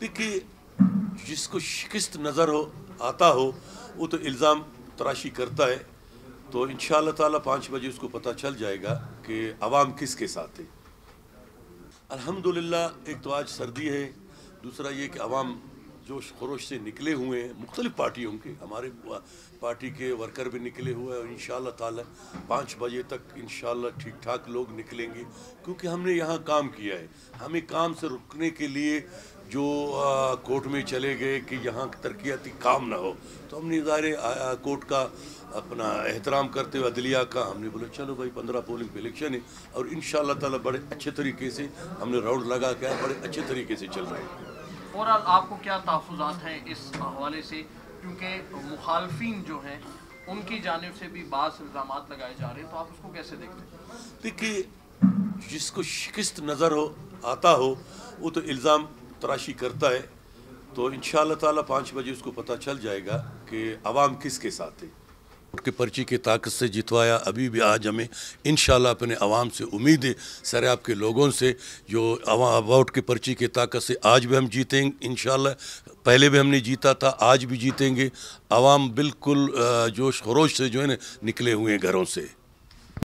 देखिए, जिसको शिकस्त नज़र हो आता हो वो तो इल्ज़ाम तराशी करता है, तो इंशाअल्लाह ताला 5 बजे उसको पता चल जाएगा कि अवाम किसके साथ है। अल्हम्दुलिल्लाह, एक तो आज सर्दी है, दूसरा ये कि अवाम जोश खरोश से निकले हुए हैं, मुख्तलिफ़ पार्टियों के, हमारे पार्टी के वर्कर भी निकले हुए हैं और इंशाअल्लाह ताला 5 बजे तक इंशाअल्लाह ठीक ठाक लोग निकलेंगे, क्योंकि हमने यहाँ काम किया है। हमें काम से रुकने के लिए जो कोर्ट में चले गए कि यहाँ तरक्याती काम ना हो, तो हमने ज़ाहिर कोर्ट का अपना एहतराम करते हुए अदलिया का हमने बोला चलो भाई 15 पोलिंग पे इलेक्शन है और इंशाअल्लाह ताला बड़े अच्छे तरीके से हमने राउंड लगा के बड़े अच्छे तरीके से चल रहे हैं। और आपको क्या तहफ़्फ़ुज़ात हैं इस हवाले से, क्योंकि मुखालफिन जो हैं उनकी जानिब से भी बाज़ इल्ज़ामात लगाए जा रहे हैं, तो आप उसको कैसे देखते हैं? देखिए, जिसको शिकस्त नज़र हो आता हो वो तो इल्ज़ाम तराशी करता है, तो इंशाअल्लाह ताला 5 बजे उसको पता चल जाएगा कि अवाम किसके साथ है। वोट की पर्ची की ताकत से जितवाया, अभी भी आज हमें इंशाअल्लाह अपने अवाम से उम्मीद है, सरेआब के लोगों से, जो वोट की पर्ची की ताकत से आज भी हम जीतेंगे इंशाअल्लाह। पहले भी हमने जीता था, आज भी जीतेंगे। अवाम बिल्कुल जोश खरोश से जो है ना निकले हुए हैं घरों से।